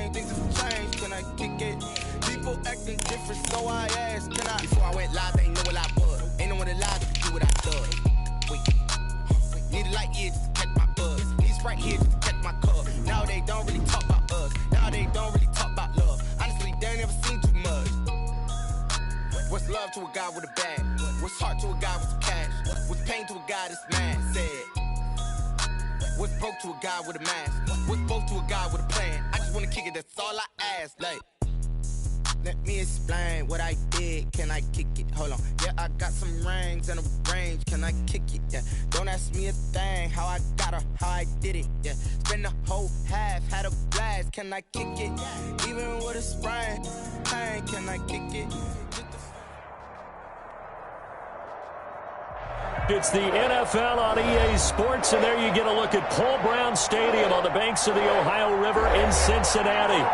change, things have changed, can I kick it? People acting different, so I asked, can I? Before I went live, they ain't know what I was. Ain't no one alive that could do what I love. Wait, need a light here just to catch my buzz. Need Sprite here just to catch my cup. Now they don't really talk about us. Now they don't really talk about love. Honestly, they ain't never seen too much. What's love to a guy with a bag? What's heart to a guy with some cash? What's pain to a guy that's mad? Said. What's broke to a guy with a mask? What's both to a guy with a plan? I just wanna kick it, that's all I ask. Like, let me explain what I did. Can I kick it? Hold on. Yeah, I got some rings and a range. Can I kick it? Yeah. Don't ask me a thing. How I got her, how I did it. Yeah. Spend the whole half, had a blast. Can I kick it? Even with a sprain, pain. Can I kick it? It's the NFL on EA Sports, and there you get a look at Paul Brown Stadium on the banks of the Ohio River in Cincinnati.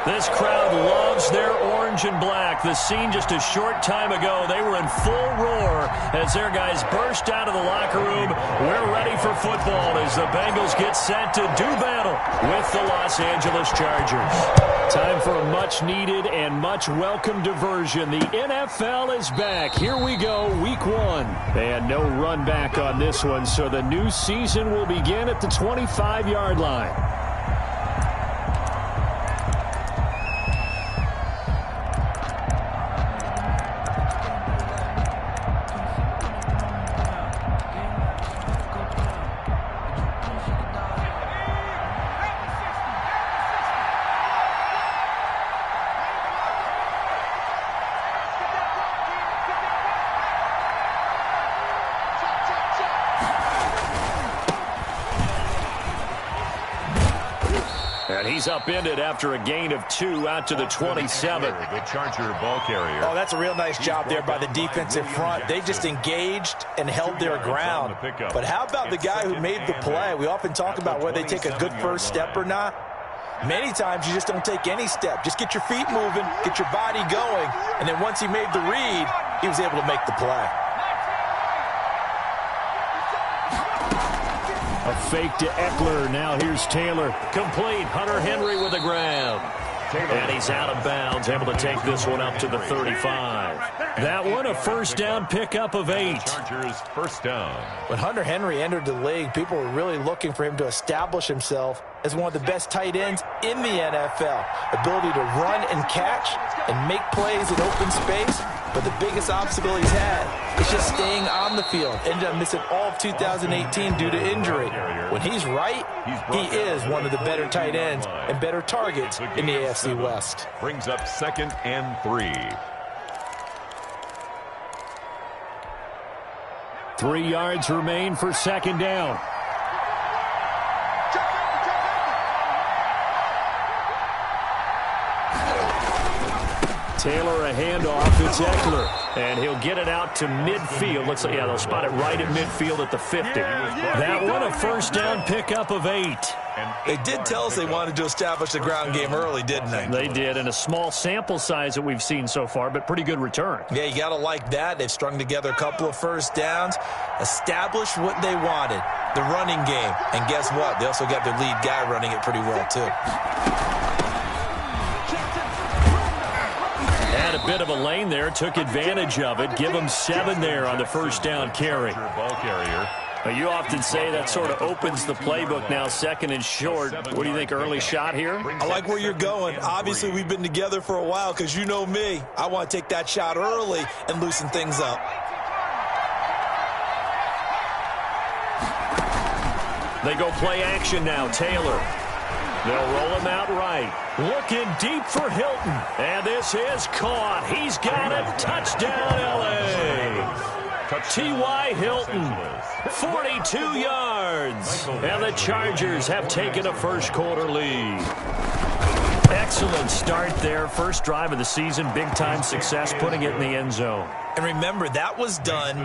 This crowd loves their orange and black. The scene just a short time ago, they were in full roar as their guys burst out of the locker room. We're ready for football as the Bengals get set to do battle with the Los Angeles Chargers. Time for a much-needed and much-welcome diversion. The NFL is back. Here we go, Week 1. And no run back on this one, so the new season will begin at the 25-yard line. And he's upended after a gain of 2 out to the 27. The Charger ball carrier. Oh, that's a real nice job there by the defensive front. They just engaged and held their ground. But how about the guy who made the play? We often talk about whether they take a good first step or not. Many times you just don't take any step. Just get your feet moving, get your body going, and then once he made the read, he was able to make the play. A fake to Eckler. Now here's Taylor. Complete. Hunter Henry with the grab. And he's out of bounds, able to take this one up to the 35. That one, a first down pickup of 8. Chargers first down. When Hunter Henry entered the league, people were really looking for him to establish himself as one of the best tight ends in the NFL. Ability to run and catch and make plays in open space. But the biggest obstacle he's had is just staying on the field. Ended up missing all of 2018 due to injury. When he's right, he is one of the better tight ends and better targets in the AFC West. Brings up 2nd and 3. 3 yards remain for 2nd down. Taylor a handoff. It's Eckler. And he'll get it out to midfield. Looks like, yeah, they'll spot it right at midfield at the 50. That one, a first down pickup of 8. They did tell us they wanted to establish the ground game early, didn't they? They did, and a small sample size that we've seen so far, but pretty good return. Yeah, you got to like that. They've strung together a couple of first downs, established what they wanted, the running game. And guess what? They also got their lead guy running it pretty well, too. Had a bit of a lane there, took advantage of it. Give them 7 there on the first down carry. Ball carrier. You often say that sort of opens the playbook now, 2nd and short. What do you think, early shot here? I like where you're going. Obviously, we've been together for a while because you know me. I want to take that shot early and loosen things up. They go play action now, Taylor. They'll roll him out right. Looking deep for Hilton. And this is caught. He's got it. Touchdown, L.A. T.Y. Hilton, 42 yards. And the Chargers have taken a first-quarter lead. Excellent start there. First drive of the season. Big-time success, putting it in the end zone. And remember, that was done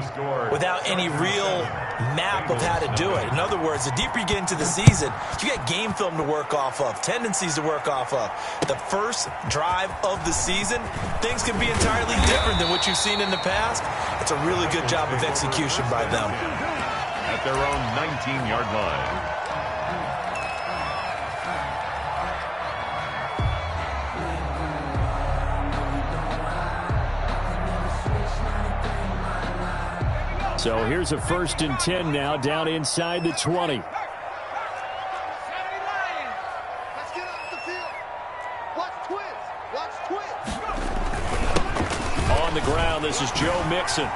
without any real map of how to do it. In other words, the deeper you get into the season, you got game film to work off of, tendencies to work off of. The first drive of the season, things can be entirely different than what you've seen in the past. It's a really good job of execution by them. At their own 19-yard line. So here's a 1st and 10 now, down inside the 20. On the ground, this is Joe Mixon.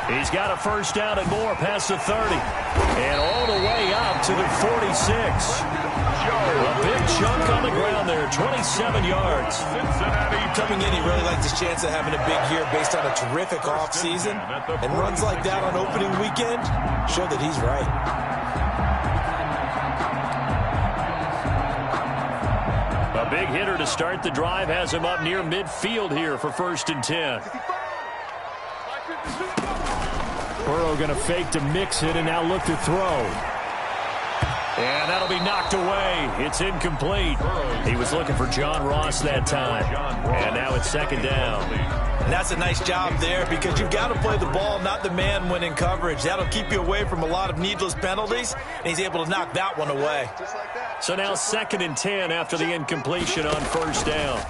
He's got a 1st down and more past the 30. And all the way up to the 46. A big chunk on the ground there, 27 yards. Coming in, he really liked his chance of having a big year based on a terrific offseason. And runs like that on opening weekend show that he's right. A big hitter to start the drive has him up near midfield here for 1st and 10. Burrow going to fake to Mixon and now look to throw. And that'll be knocked away. It's incomplete. He was looking for John Ross that time. And now it's 2nd down. And that's a nice job there because you've got to play the ball, not the man when in coverage. That'll keep you away from a lot of needless penalties, and he's able to knock that one away. So now 2nd and 10 after the incompletion on 1st down.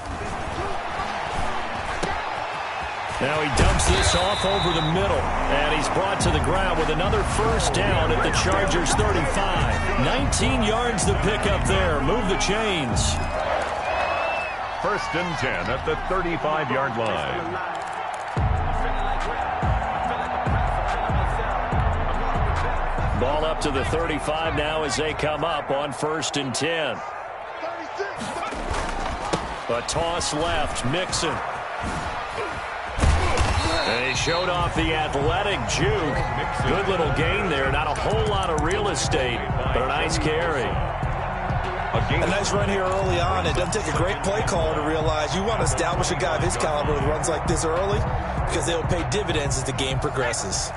Now he dumps this off over the middle, and he's brought to the ground with another 1st down at the Chargers' 35. 19 yards to pick up there. Move the chains. 1st and 10 at the 35-yard line. Ball up to the 35 now as they come up on 1st and 10. A toss left, Mixon. And he showed off the athletic juke. Good little gain there. Not a whole lot of real estate, but a nice carry. A nice run here early on. It doesn't take a great play caller to realize you want to establish a guy of his caliber with runs like this early because they will pay dividends as the game progresses.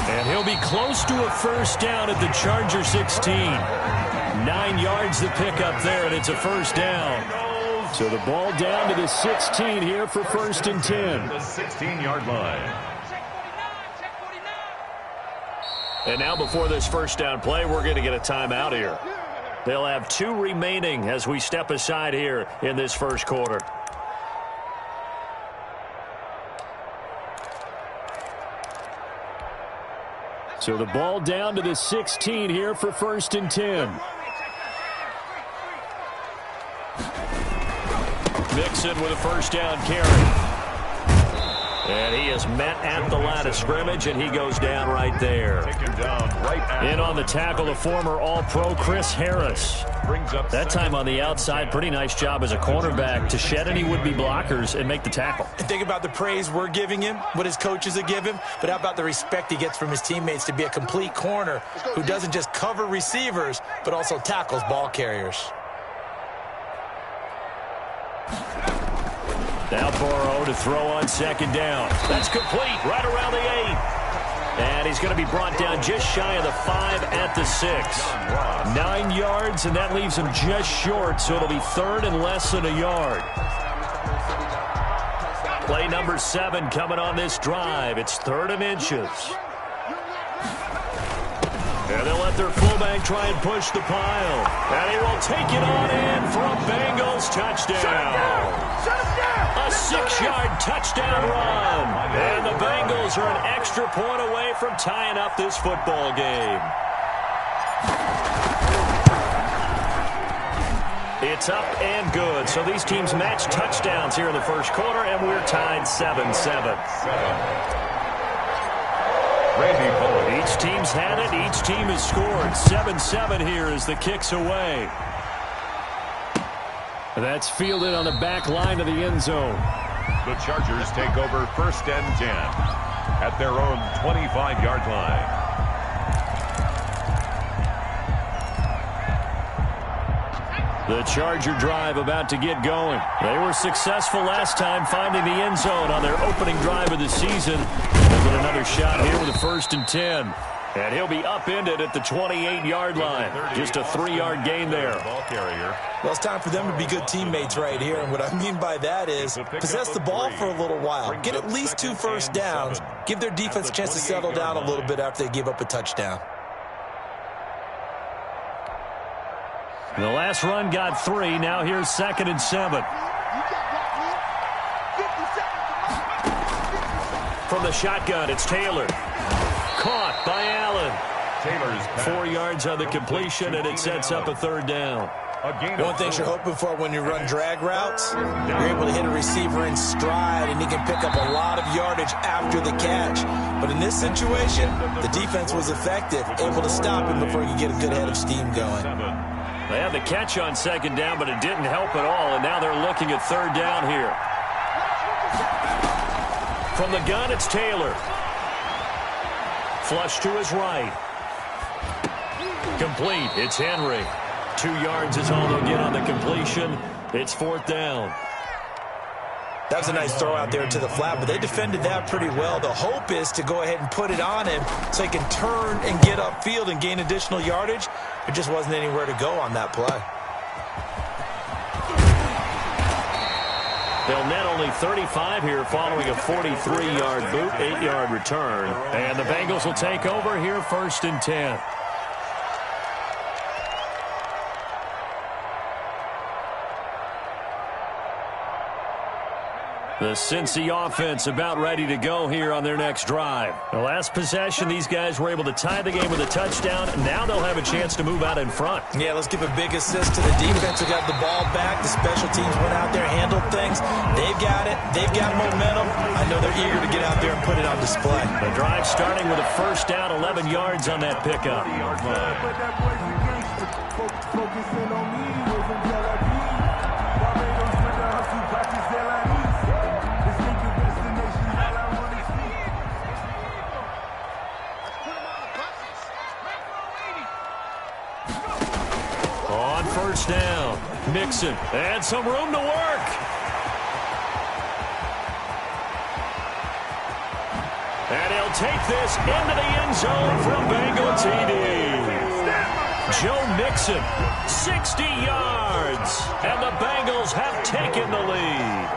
And he'll be close to a 1st down at the Charger 16. 9 yards to pick up there, and it's a 1st down. So the ball down to the 16 here for 1st and 10. The 16-yard line. And now before this 1st down play, we're going to get a timeout here. They'll have 2 remaining as we step aside here in this 1st quarter. So the ball down to the 16 here for 1st and 10. Mixon with a 1st down carry. And he is met at the line of scrimmage, and he goes down right there. In on the tackle, the former All-Pro Chris Harris. That time on the outside, pretty nice job as a cornerback to shed any would-be blockers and make the tackle. And think about the praise we're giving him, what his coaches have given him, but how about the respect he gets from his teammates to be a complete corner who doesn't just cover receivers, but also tackles ball carriers. Now Burrow to throw on 2nd down. That's complete right around the 8. And he's going to be brought down just shy of the 5 at the 6. 9 yards, and that leaves him just short, so it'll be 3rd and less than a yard. Play number 7 coming on this drive. It's 3rd and inches. And they'll let their fullback try and push the pile. And he will take it on in for a Bengals touchdown. A 6-yard touchdown run. And the Bengals are an extra point away from tying up this football game. It's up and good. So these teams match touchdowns here in the 1st quarter, and we're tied 7-7. Each team's had it. Each team has scored. 7-7 here as the kick's away. That's fielded on the back line of the end zone. The Chargers take over 1st and 10 at their own 25-yard line. The Charger drive about to get going. They were successful last time finding the end zone on their opening drive of the season. They'll get another shot here with a 1st and 10. And he'll be upended at the 28-yard line. Just a 3-yard gain there. Well, it's time for them to be good teammates right here. And what I mean by that is possess the ball for a little while. Get at least 2 first downs. Give their defense a chance to settle down a little bit after they give up a touchdown. The last run got 3. Now here's 2nd and 7. From the shotgun, it's Taylor. Caught by Allen. Taylor's 4 yards on the completion, and it sets up a 3rd down. One thing you're hoping for when you run drag routes, you're able to hit a receiver in stride, and he can pick up a lot of yardage after the catch. But in this situation, the defense was effective, able to stop him before he could get a good head of steam going. They had the catch on 2nd down, but it didn't help at all, and now they're looking at 3rd down here. From the gun, it's Taylor. Flush to his right. Complete. It's Henry. 2 yards is all they'll get on the completion. It's 4th down. That was a nice throw out there to the flat, but they defended that pretty well. The hope is to go ahead and put it on him so he can turn and get upfield and gain additional yardage. There just wasn't anywhere to go on that play. They'll net only 35 here following a 43-yard boot, 8-yard return. And the Bengals will take over here 1st and 10. The Cincy offense about ready to go here on their next drive. The last possession, these guys were able to tie the game with a touchdown. Now they'll have a chance to move out in front. Yeah, let's give a big assist to the defense who got the ball back. The special teams went out there, handled things. They've got it. They've got momentum. I know they're eager to get out there and put it on display. The drive starting with a 1st down, 11 yards on that pickup. On 1st down, Mixon had some room to work. And he'll take this into the end zone from Bengal TD. Joe Mixon, 60 yards, and the Bengals have taken the lead.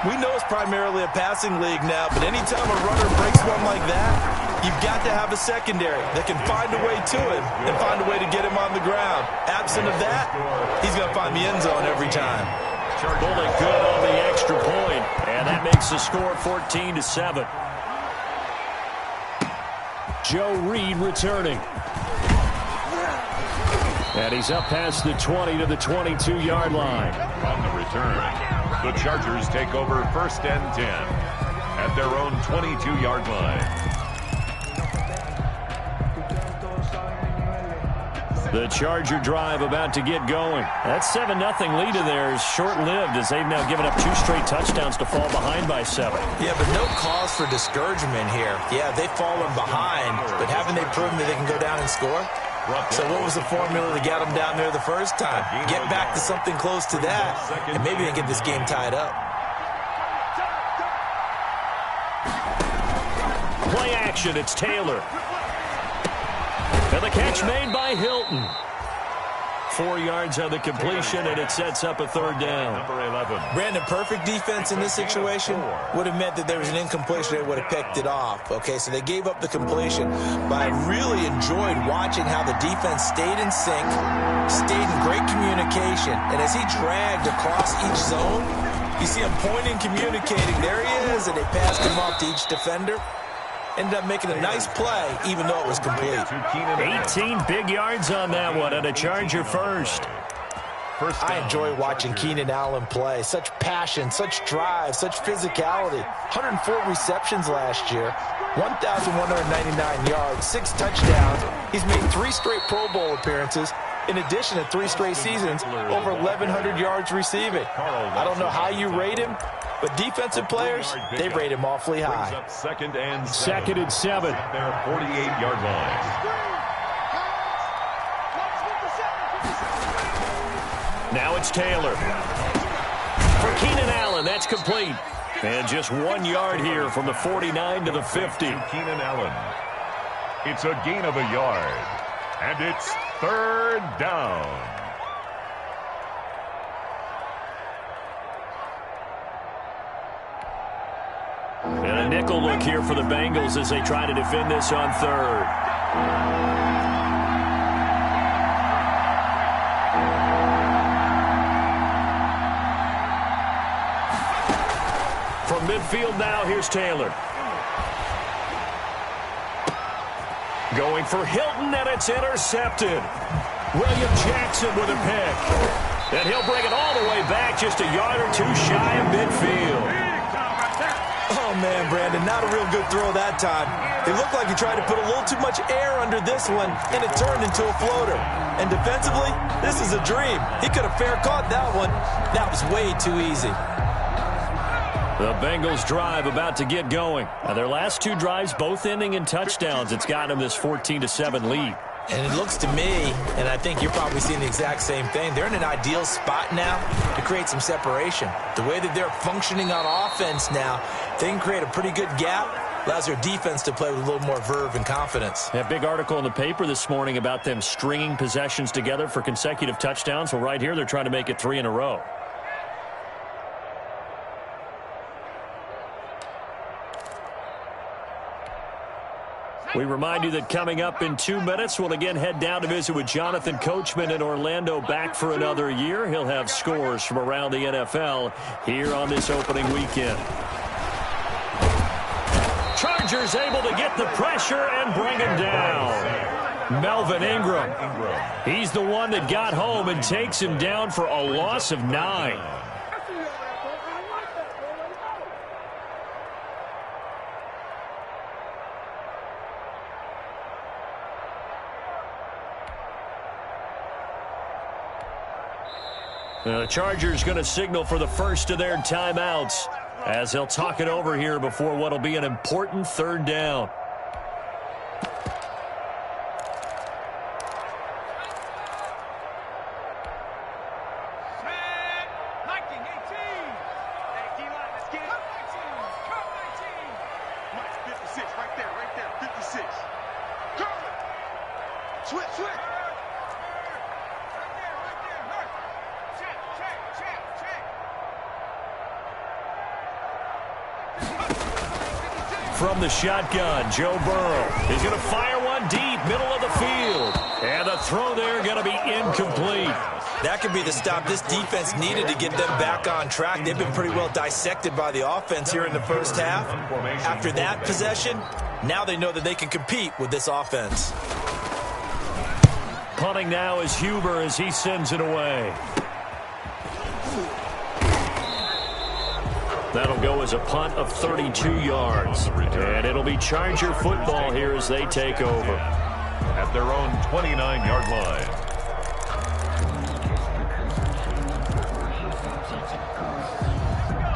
We know it's primarily a passing league now, but anytime a runner breaks one like that, you've got to have a secondary that can find a way to him and find a way to get him on the ground. Absent of that, he's going to find the end zone every time. Pulling good on the extra point, and that makes the score 14-7. Joe Reed returning. And he's up past the 20 to the 22-yard line. On the return, the Chargers take over 1st and 10 at their own 22-yard line. The Charger drive about to get going. That 7-0 lead of theirs short-lived as they've now given up 2 straight touchdowns to fall behind by 7. Yeah, but no cause for discouragement here. Yeah, they've fallen behind, but haven't they proven that they can go down and score? So what was the formula to get them down there the first time? Get back to something close to that, and maybe they get this game tied up. Play action, it's Taylor. And the catch made by Hilton. 4 yards on the completion, and it sets up a 3rd down. Number 11. Brandon, perfect defense in this situation would have meant that there was an incompletion. They would have picked it off. Okay, so they gave up the completion. But I really enjoyed watching how the defense stayed in sync, stayed in great communication. And as he dragged across each zone, you see him pointing, communicating. There he is, and they passed him off to each defender. Ended up making a nice play, even though it was complete. 18 big yards on that one, and a Charger first. I enjoy watching Keenan Allen play. Such passion, such drive, such physicality. 104 receptions last year, 1,199 yards, 6 touchdowns. He's made 3 straight Pro Bowl appearances. In addition to 3 straight seasons, over 1,100 yards receiving. I don't know how you rate him, but defensive players, they rate him awfully high. 2nd and 7. Their 48-yard line. Now it's Taylor. For Keenan Allen, that's complete. And just 1 yard here from the 49 to the 50. Keenan Allen. It's a gain of a yard. And it's 3rd down. And a nickel look here for the Bengals as they try to defend this on 3rd. midfield now. Here's Taylor. Going for Hilton, and it's intercepted. William Jackson with a pick. And he'll bring it all the way back, just a yard or two shy of midfield. Oh, man, Brandon, not a real good throw that time. It looked like he tried to put a little too much air under this one, and it turned into a floater. And defensively, this is a dream. He could have fair caught that one. That was way too easy. The Bengals drive about to get going. Now, their last two drives both ending in touchdowns. It's gotten them this 14-7 lead. And it looks to me, and I think you're probably seeing the exact same thing, they're in an ideal spot now to create some separation. The way that they're functioning on offense now, they can create a pretty good gap. Allows their defense to play with a little more verve and confidence. A big article in the paper this morning about them stringing possessions together for consecutive touchdowns. Well, right here, they're trying to make it 3 in a row. We remind you that coming up in 2 minutes, we'll again head down to visit with Jonathan Coachman in Orlando, back for another year. He'll have scores from around the NFL here on this opening weekend. Chargers able to get the pressure and bring him down. Melvin Ingram. He's the one that got home and takes him down for a loss of 9. The Chargers going to signal for the first of their timeouts as they'll talk it over here before what will be an important 3rd down. From the shotgun, Joe Burrow. He's going to fire one deep, middle of the field. And the throw there going to be incomplete. That could be the stop this defense needed to get them back on track. They've been pretty well dissected by the offense here in the first half. After that possession, now they know that they can compete with this offense. Punting now is Huber as he sends it away. That'll go as a punt of 32 yards. And it'll be Charger football here as they take over. At their own 29-yard line.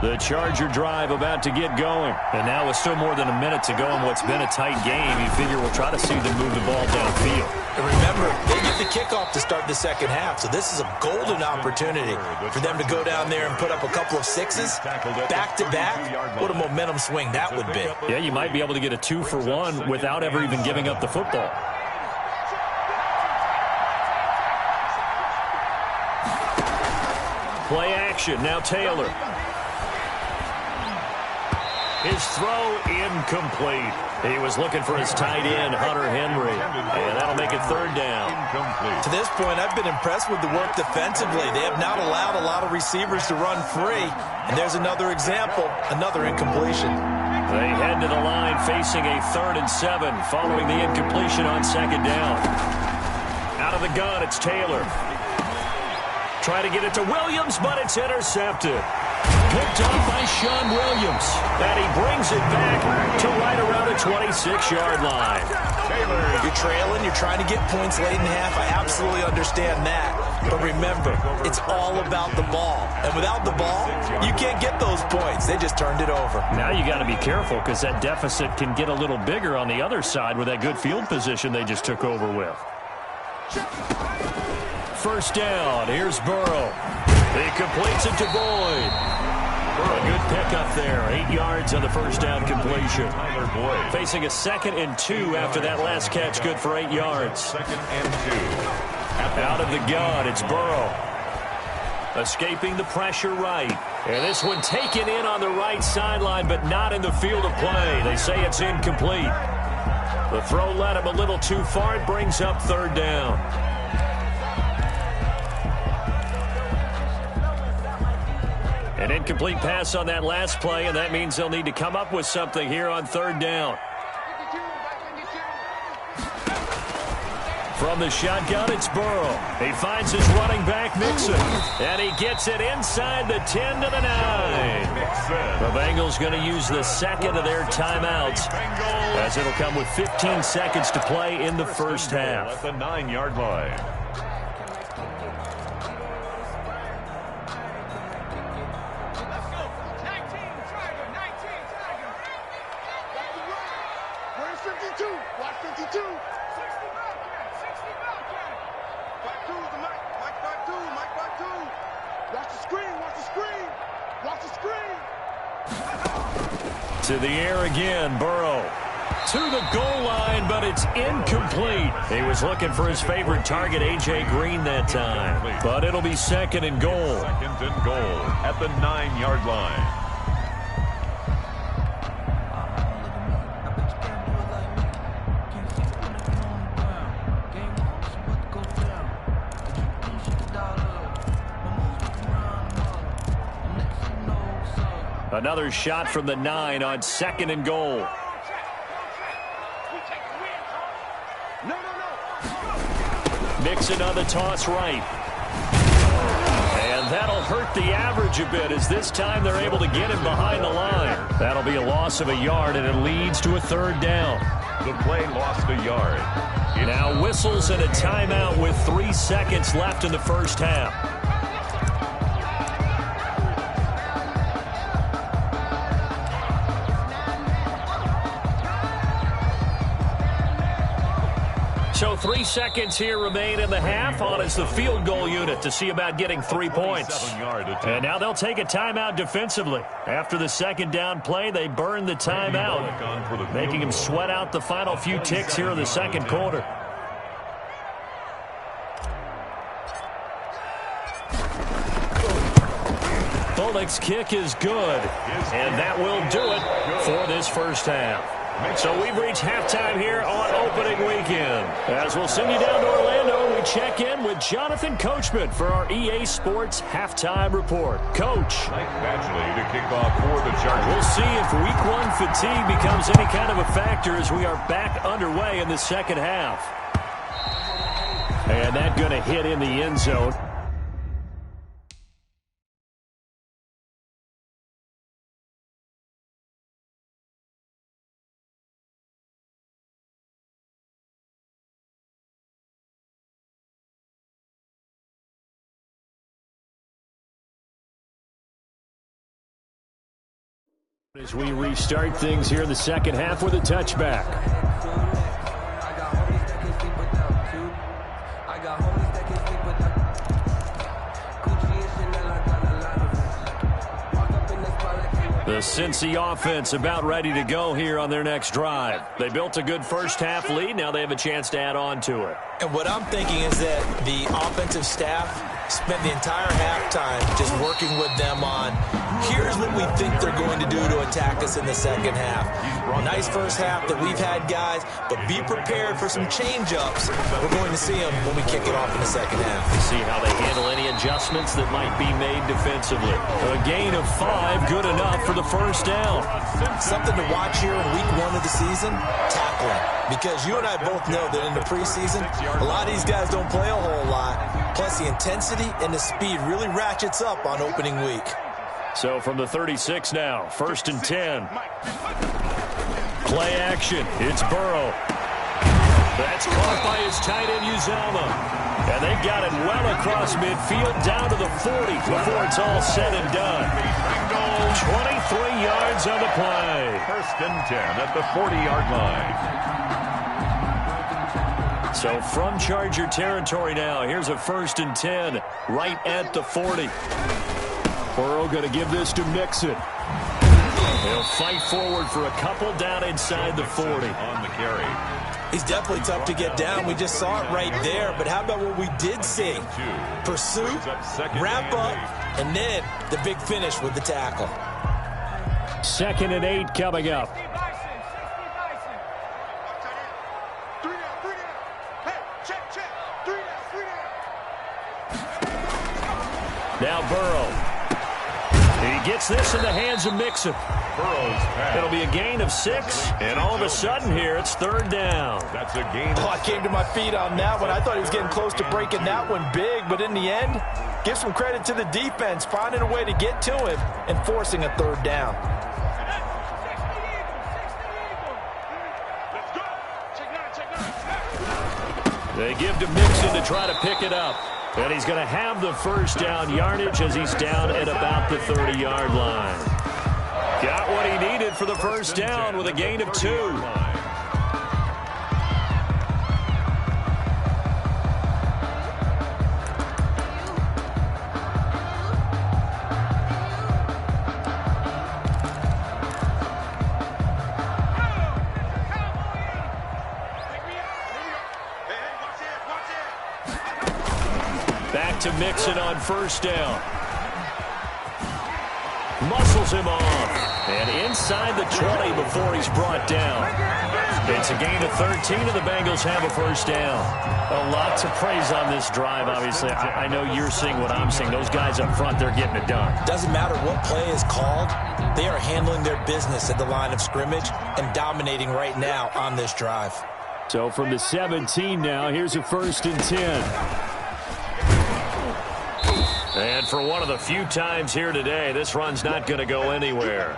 The Charger drive about to get going. And now with still more than a minute to go in what's been a tight game, you figure we'll try to see them move the ball downfield. And remember, they get the kickoff to start the second half, so this is a golden opportunity for them to go down there and put up a couple of sixes back-to-back. What a momentum swing that would be. Yeah, you might be able to get a 2-for-1 without ever even giving up the football. Play action, now Taylor. His throw incomplete. He was looking for his tight end, Hunter Henry. And that'll make it 3rd down. To this point, I've been impressed with the work defensively. They have not allowed a lot of receivers to run free. And there's another example, another incompletion. They head to the line facing a 3rd and 7 following the incompletion on 2nd down. Out of the gun, it's Taylor. Try to get it to Williams, but it's intercepted. Picked up by Sean Williams. And he brings it back to right around the 26-yard line. You're trailing, you're trying to get points late in the half. I absolutely understand that. But remember, it's all about the ball. And without the ball, you can't get those points. They just turned it over. Now you got to be careful because that deficit can get a little bigger on the other side with that good field position they just took over with. 1st down. Here's Burrow. He completes it to Boyd. A good pickup there. 8 yards on the 1st down completion. Facing a 2nd and 2 after that last catch. Good for 8 yards. 2nd and 2. Out of the gun, it's Burrow. Escaping the pressure right. And this one taken in on the right sideline, but not in the field of play. They say it's incomplete. The throw led him a little too far. It brings up 3rd down. An incomplete pass on that last play, and that means they'll need to come up with something here on third down. From the shotgun, it's Burrow. He finds his running back, Mixon, and he gets it inside the 10 to the 9. The Bengals going to use the second of their timeouts, as it'll come with 15 seconds to play in the first half. At the 9-yard line. To the air again, Burrow. To the goal line, but it's incomplete. He was looking for his favorite target, A.J. Green, that time. But it'll be second and goal. Second and goal at the 9-yard line. Another shot from the 9 on second and goal. Mixon on the toss right. And that'll hurt the average a bit, as this time they're able to get him behind the line. That'll be a loss of a yard, and it leads to a third down. The play lost a yard. Now whistles and a timeout with 3 seconds left in the first half. So 3 seconds here remain in the half on as the field goal unit to see about getting 3 points. And now they'll take a timeout defensively. After the second down play, they burn the timeout, making him sweat out the final few ticks here in the second quarter. Bullock's kick is good, and that will do it for this first half. So we've reached halftime here on opening weekend. As we'll send you down to Orlando, we check in with Jonathan Coachman for our EA Sports Halftime Report. Coach. Mike Badgley to kick off for the Chargers. We'll see if Week 1 fatigue becomes any kind of a factor as we are back underway in the second half. And that going to hit in the end zone. As we restart things here in the second half with a touchback. The Cincy offense about ready to go here on their next drive. They built a good first half lead. Now they have a chance to add on to it. And what I'm thinking is that the offensive staff spent the entire halftime just working with them on, here's what we think they're going to do to attack us in the second half. Nice first half that we've had, guys, but be prepared for some change-ups. We're going to see them when we kick it off in the second half. See how they handle any adjustments that might be made defensively. A gain of 5, good enough for the first down. Something to watch here in week 1 of the season, tackling. Because you and I both know that in the preseason, a lot of these guys don't play a whole lot. Plus, the intensity and the speed really ratchets up on opening week. So from the 36 now, 1st and 10. Play action. It's Burrow. That's caught by his tight end, Uzama. And they got it well across midfield down to the 40 before it's all said and done. 23 yards on the play. 1st and 10 at the 40-yard line. So from Charger territory now, here's a 1st and 10 right at the 40. Burrow going to give this to Mixon. He'll fight forward for a couple down inside the 40. On the carry. He's definitely tough to get down. We just saw it right there. But how about what we did see? Pursuit, wrap up, and then the big finish with the tackle. 2nd and 8 coming up. Now Burrow. He gets this in the hands of Mixon. It'll be a gain of 6, and all of a sudden here, it's 3rd down. That's a gain. I came to my feet on that one. I thought he was getting close to breaking that one big, but in the end, give some credit to the defense, finding a way to get to him and forcing a 3rd down. They give to Mixon to try to pick it up. And he's going to have the 1st down yardage as he's down at about the 30-yard line. Got what he needed for the 1st down with a gain of 2. To Mixon on 1st down. Muscles him off. And inside the 20 before he's brought down. It's a gain of 13, and the Bengals have a 1st down. A lot to praise on this drive, obviously. I know you're seeing what I'm seeing. Those guys up front, they're getting it done. Doesn't matter what play is called. They are handling their business at the line of scrimmage and dominating right now on this drive. So from the 17 now, here's a 1st and 10. And for one of the few times here today, this run's not going to go anywhere.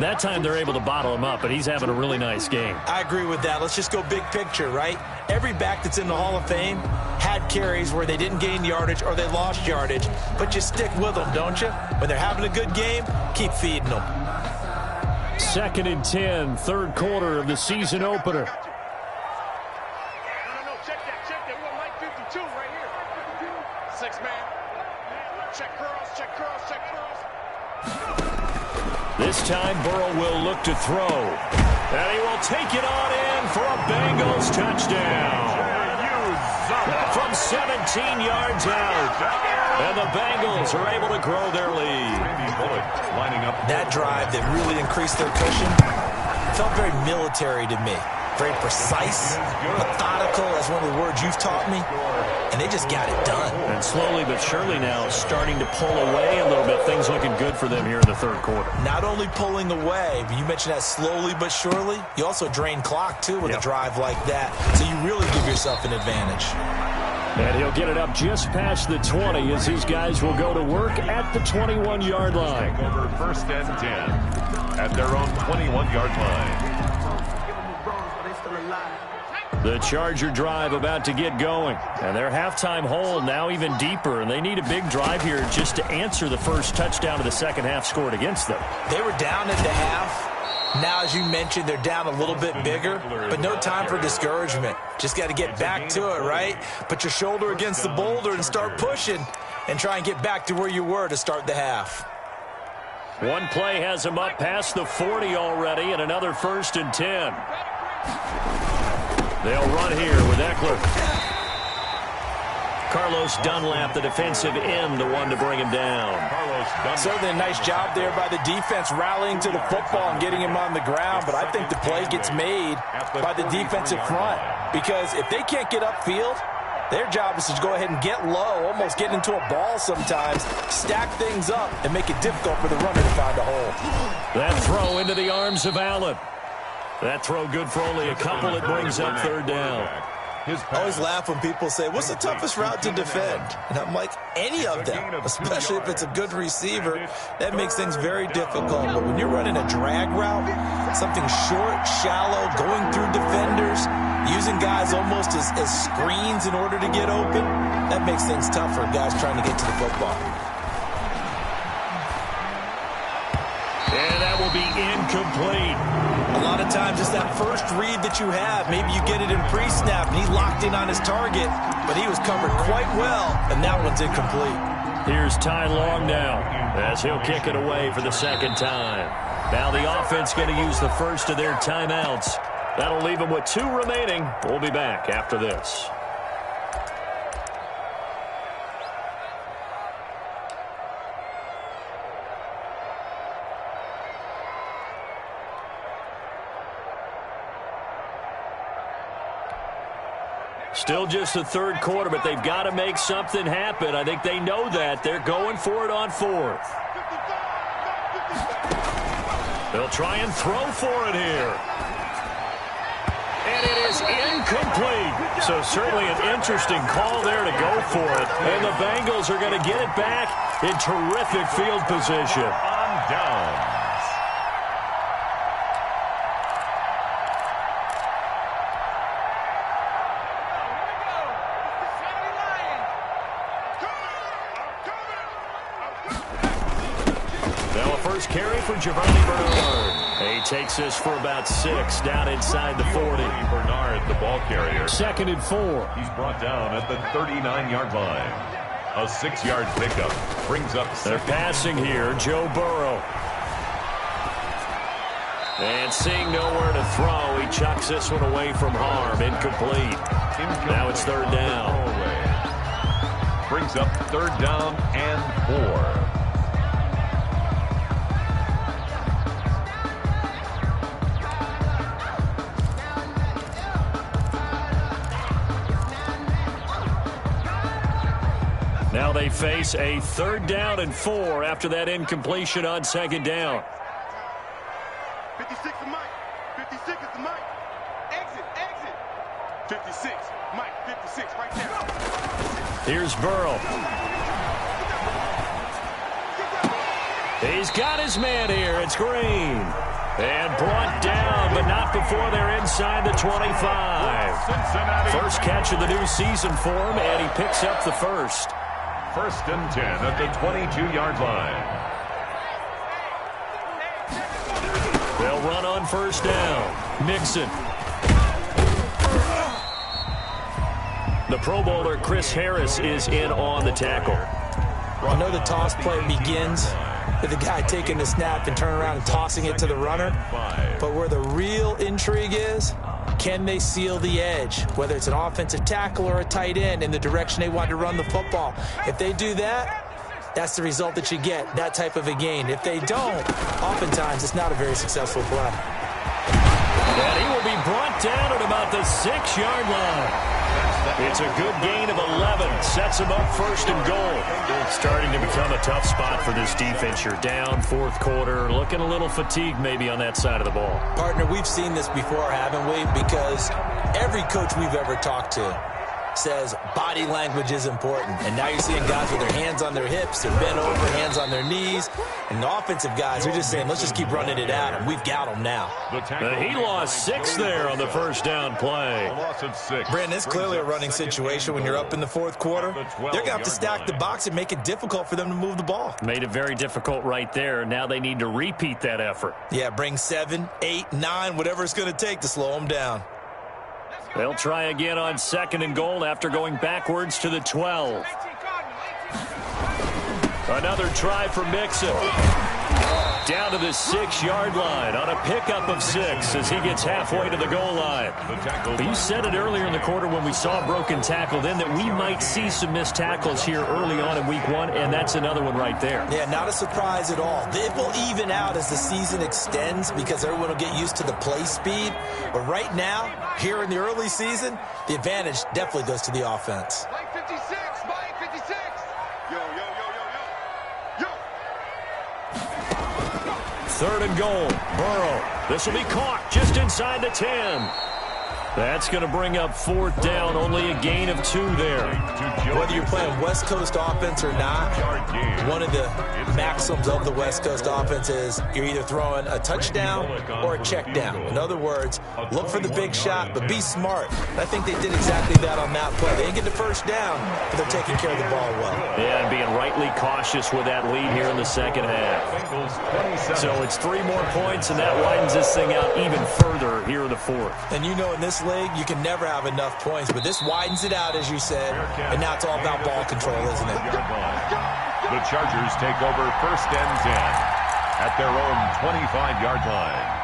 That time they're able to bottle him up, but he's having a really nice game. I agree with that. Let's just go big picture, right? Every back that's in the Hall of Fame had carries where they didn't gain yardage or they lost yardage, but you stick with them, don't you? When they're having a good game, keep feeding them. 2nd and 10, 3rd quarter of the season opener. Check that. We want Mike 52 right here. 6-man. Check curls. This time, Burrow will look to throw. And he will take it on in for a Bengals touchdown. From 17 yards out. And the Bengals are able to grow their lead. That drive that really increased their cushion felt very military to me. Very precise, methodical, that's one of the words you've taught me, and they just got it done. And slowly but surely now starting to pull away a little bit. Things looking good for them here in the 3rd quarter. Not only pulling away, but you mentioned that slowly but surely, you also drain clock, too, with a drive like that. So you really give yourself an advantage. And he'll get it up just past the 20 as his guys will go to work at the 21-yard line. Over 1st and 10 at their own 21-yard line. The Charger drive about to get going. And their halftime hole now even deeper. And they need a big drive here just to answer the 1st touchdown of the 2nd half scored against them. They were down at the half. Now, as you mentioned, they're down a little bit bigger. But no time for discouragement. Just got to get back to it, right? Put your shoulder against the boulder and start pushing. And try and get back to where you were to start the half. One play has him up past the 40 already. And another 1st and 10. They'll run here with Eckler. Carlos Dunlap, the defensive end, the one to bring him down. Certainly a nice job there by the defense rallying to the football and getting him on the ground, but I think the play gets made by the defensive front because if they can't get upfield, their job is to go ahead and get low, almost get into a ball sometimes, stack things up, and make it difficult for the runner to find a hole. That throw into the arms of Allen. That throw good for only a couple. It brings up 3rd down. I always laugh when people say, what's the toughest route to defend? And I'm like, any of them, especially if it's a good receiver. That makes things very difficult. But when you're running a drag route, something short, shallow, going through defenders, using guys almost as screens in order to get open, that makes things tough for guys trying to get to the football. And that will be incomplete. A lot of times it's that first read that you have. Maybe you get it in pre-snap, and he locked in on his target, but he was covered quite well, and that one's incomplete. Here's Ty Long now as he'll kick it away for the 2nd time. Now the offense going to use the first of their timeouts. That'll leave them with 2 remaining. We'll be back after this. Still just the 3rd quarter, but they've got to make something happen. I think they know that. They're going for it on 4th. They'll try and throw for it here. And it is incomplete. So certainly an interesting call there to go for it. And the Bengals are going to get it back in terrific field position. On downs. Now a first carry for Giovanni Bernard. He takes this for about 6 down inside the 40. Bernard, the ball carrier. 2nd and 4. He's brought down at the 39-yard line. A 6-yard pickup brings up They're second. passing here. Joe Burrow. And seeing nowhere to throw, he chucks this one away from harm. Incomplete. Now it's 3rd down. Brings up 3rd down and 4. Now they face a 3rd down and 4 after that incompletion on 2nd down. 56 is Mike. 56 is the Mike. Exit, exit. 56, Mike, 56 right there. Here's Burrow. He's got his man here. It's Green. And brought down, but not before they're inside the 25. First catch of the new season for him, and he picks up the first. 1st and 10 at the 22-yard line. They'll run on 1st down. Mixon. The Pro Bowler Chris Harris is in on the tackle. I know the toss play begins with the guy taking the snap and turning around and tossing it to the runner. But where the real intrigue is, can they seal the edge, whether it's an offensive tackle or a tight end, in the direction they want to run the football? If they do that, that's the result that you get, that type of a gain. If they don't, oftentimes it's not a very successful play. And he will be brought down at about the 6-yard line. It's a good gain of 11. Sets him up 1st and goal. It's starting to become a tough spot for this defense. You're down 4th quarter, looking a little fatigued maybe on that side of the ball. Partner, we've seen this before, haven't we? Because every coach we've ever talked to says body language is important. And now you're seeing guys with their hands on their hips, they're bent over, hands on their knees. And the offensive guys are just saying, let's just keep running it at them. We've got them now. He lost 6 there on the 1st down play. Brandon, it's clearly a running situation when you're up in the 4th quarter. They're going to have to stack the box and make it difficult for them to move the ball. Made it very difficult right there. Now they need to repeat that effort. Yeah, bring 7, 8, 9, whatever it's going to take to slow them down. They'll try again on 2nd and goal after going backwards to the 12. Another try for Mixon. Down to the 6-yard line on a pickup of 6 as he gets halfway to the goal line. You said it earlier in the quarter when we saw a broken tackle then that we might see some missed tackles here early on in week 1, and that's another one right there. Yeah, not a surprise at all. It will even out as the season extends because everyone will get used to the play speed. But right now, here in the early season, the advantage definitely goes to the offense. Mike 56, Mike 56. Yo, yo, yo, yo, yo. Yo. 3rd and goal. Burrow. This will be caught just inside the 10. That's going to bring up 4th down. Only a gain of 2 there. Whether you're playing West Coast offense or not, one of the maxims of the West Coast offense is you're either throwing a touchdown or a check down. In other words, look for the big shot, but be smart. And I think they did exactly that on that play. They didn't get the 1st down, but they're taking care of the ball well. Yeah, and being rightly cautious with that lead here in the 2nd half. So it's 3 more points, and that widens this thing out even further here in the 4th. And you know in this league, you can never have enough points, but this widens it out, as you said, and now it's all about ball control, isn't it? The Chargers take over 1st and 10 at their own 25-yard line.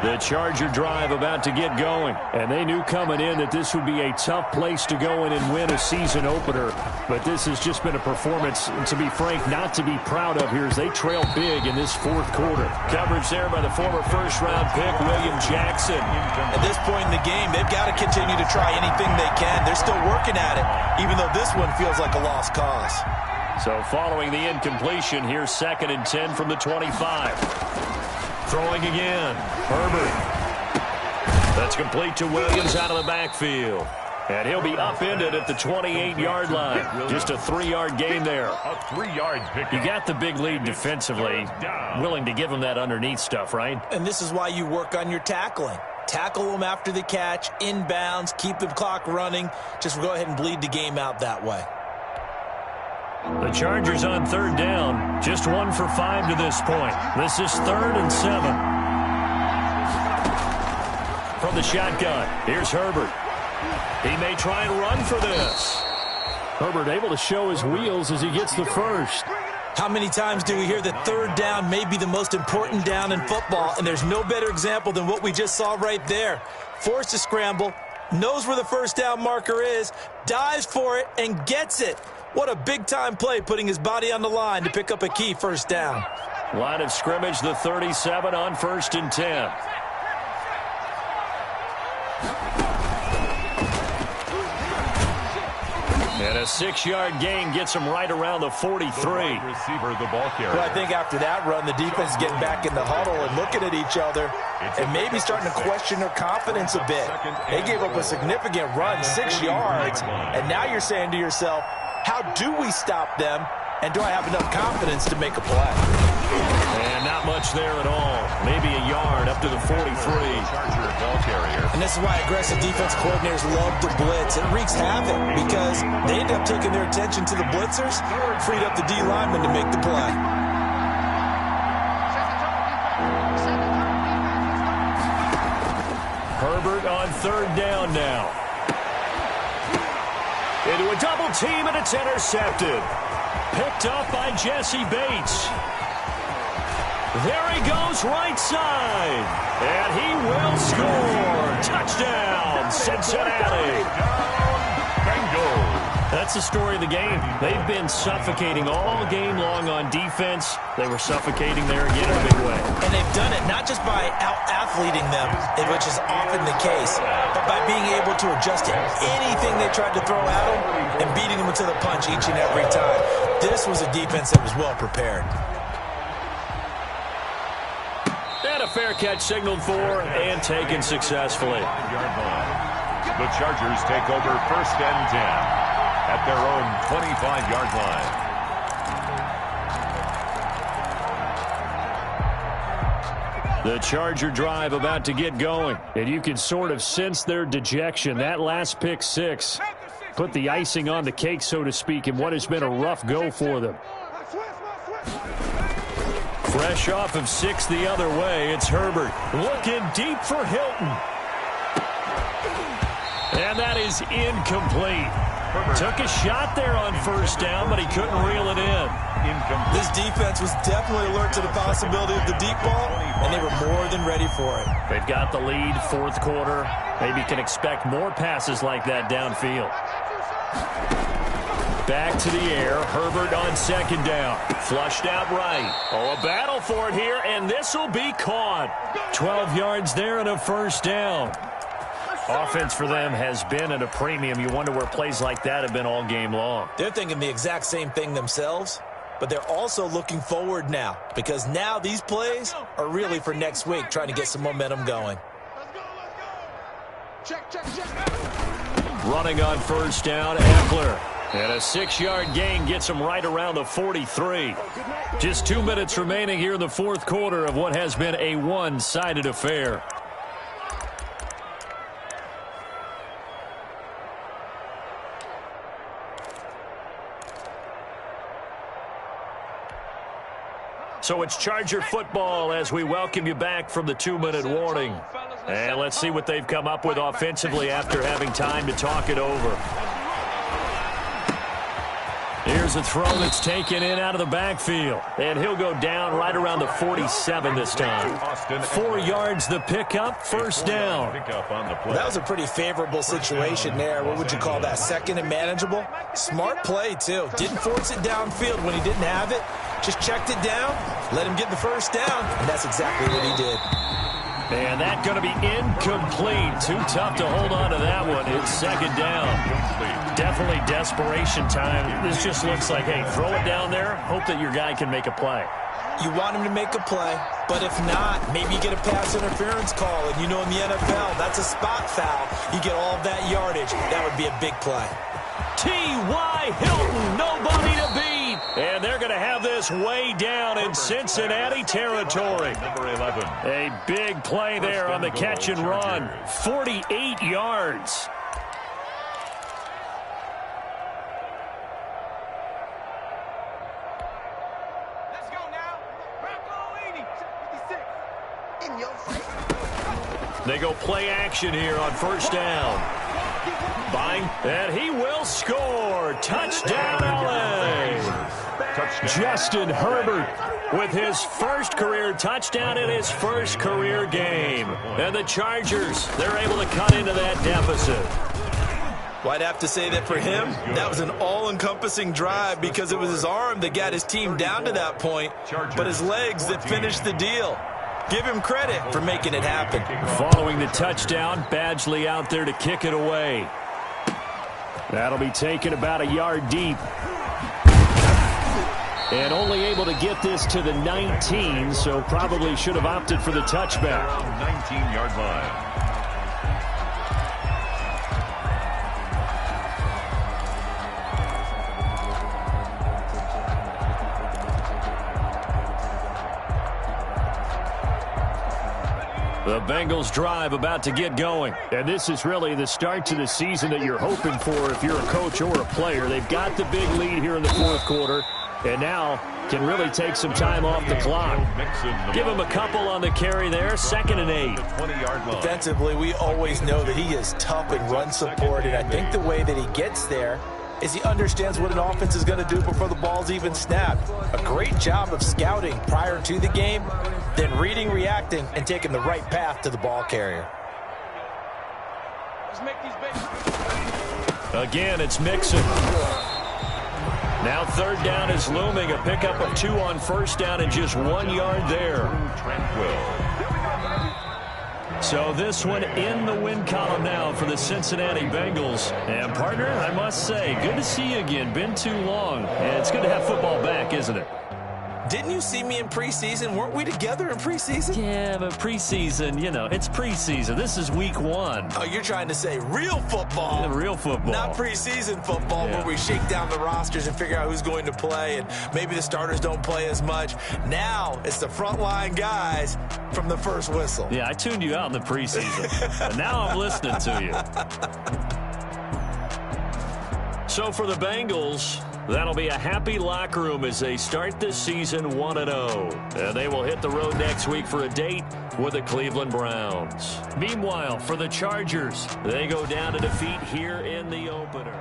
The Charger drive about to get going, and they knew coming in that this would be a tough place to go in and win a season opener, but this has just been a performance, to be frank, not to be proud of here as they trail big in this 4th quarter. Coverage there by the former 1st-round pick, William Jackson. At this point in the game, they've got to continue to try anything they can. They're still working at it, even though this one feels like a lost cause. So following the incompletion, here's 2nd and 10 from the 25. Throwing again. Herbert. That's complete to Williams out of the backfield. And he'll be upended at the 28-yard line. Just a 3-yard gain there. A 3-yard pickup. You got the big lead defensively. Willing to give him that underneath stuff, right? And this is why you work on your tackling. Tackle them after the catch, inbounds, keep the clock running. Just go ahead and bleed the game out that way. The Chargers on 3rd down. Just 1 for 5 to this point. This is 3rd and 7. From the shotgun, here's Herbert. He may try and run for this. Herbert able to show his wheels as he gets the first. How many times do we hear that 3rd down may be the most important down in football, and there's no better example than what we just saw right there. Forced to scramble, knows where the 1st down marker is, dives for it, and gets it. What a big-time play, putting his body on the line to pick up a key 1st down. Line of scrimmage, the 37 on 1st and 10. And a 6-yard gain gets him right around the 43. Receiver, the ball carrier. Well, I think after that run, the defense is getting back in the huddle and looking at each other and maybe starting to question their confidence a bit. They gave up a significant run, 6 yards, and now you're saying to yourself, how do we stop them, and do I have enough confidence to make a play? And not much there at all. Maybe a yard up to the 43. Charger ball carrier. And this is why aggressive defense coordinators love to blitz. It wreaks havoc because they end up taking their attention to the blitzers, freed up the D lineman to make the play. Herbert on 3rd down now. Into a double team, and it's intercepted. Picked up by Jesse Bates. There he goes, right side. And he will score. Touchdown, Cincinnati. Bengals. That's the story of the game. They've been suffocating all game long on defense. They were suffocating there again in a big way. And they've done it not just by out-athleting them, which is often the case, but by being able to adjust to anything they tried to throw at them and beating them to the punch each and every time. This was a defense that was well prepared. And a fair catch signaled for and taken successfully. The Chargers take over 1st and 10 at their own 25-yard line. The Charger drive about to get going, and you can sort of sense their dejection. That last pick 6 put the icing on the cake, so to speak, in what has been a rough go for them. Fresh off of 6 the other way, it's Herbert looking deep for Hilton. And that is incomplete. Took a shot there on 1st down, but he couldn't reel it in. This defense was definitely alert to the possibility of the deep ball, and they were more than ready for it. They've got the lead, 4th quarter. Maybe can expect more passes like that downfield. Back to the air. Herbert on 2nd down. Flushed out right. Oh, a battle for it here, and this will be caught. 12 yards there and a 1st down. Offense for them has been at a premium. You wonder where plays like that have been all game long. They're thinking the exact same thing themselves, but they're also looking forward now because now these plays are really for next week, trying to get some momentum going. Check, check, check. Running on 1st down, Eckler. And a 6-yard gain gets him right around the 43. Just 2 minutes remaining here in the 4th quarter of what has been a one-sided affair. So it's Charger football as we welcome you back from the 2-minute warning. And let's see what they've come up with offensively after having time to talk it over. Here's a throw that's taken in out of the backfield. And he'll go down right around the 47 this time. 4 yards the pickup, 1st down. Well, that was a pretty favorable situation there. What would you call that? 2nd and manageable? Smart play, too. Didn't force it downfield when he didn't have it. Just checked it down, let him get the 1st down, and that's exactly what he did. And that's going to be incomplete. Too tough to hold on to that one. It's 2nd down. Definitely desperation time. This just looks like, hey, throw it down there, hope that your guy can make a play. You want him to make a play, but if not, maybe you get a pass interference call. And you know in the NFL, that's a spot foul. You get all of that yardage. That would be a big play. T.Y. Hilton, nobody to beat. And they're going to have this way down in Cincinnati territory. Number 11. A big play there on the catch and run. 48 yards. They go play action here on first down. Buying, and he will score. Touchdown, LA. Justin Herbert with his first career touchdown in his first career game. And the Chargers, they're able to cut into that deficit. Well, I'd have to say that for him, that was an all-encompassing drive because it was his arm that got his team down to that point, but his legs that finished the deal. Give him credit for making it happen. Following the touchdown, Badgley out there to kick it away. That'll be taken about a yard deep. And only able to get this to the 19, so probably should have opted for the touchback. 19-yard line. The Bengals drive about to get going. And this is really the start to the season that you're hoping for if you're a coach or a player. They've got the big lead here in the fourth quarter, and now can really take some time off the clock. Give him a couple on the carry there, 2nd and 8. Defensively, we always know that he is tough in run support, and I think the way that he gets there is he understands what an offense is going to do before the ball's even snapped. A great job of scouting prior to the game, then reading, reacting, and taking the right path to the ball carrier. Again, it's Mixon. Now 3rd down is looming. A pickup of 2 on first down and just 1 yard there. Tranquil. So this one in the win column now for the Cincinnati Bengals. And, partner, I must say, good to see you again. Been too long. And it's good to have football back, isn't it? Didn't you see me in preseason? Weren't we together in preseason? Yeah, but preseason, you know, it's preseason. This is week 1. Oh, you're trying to say real football. Yeah, real football. Not preseason football where we shake down the rosters and figure out who's going to play, and maybe the starters don't play as much. Now it's the frontline guys from the first whistle. Yeah, I tuned you out in the preseason. But now I'm listening to you. So for the Bengals, that'll be a happy locker room as they start this season 1-0. And they will hit the road next week for a date with the Cleveland Browns. Meanwhile, for the Chargers, they go down to defeat here in the opener.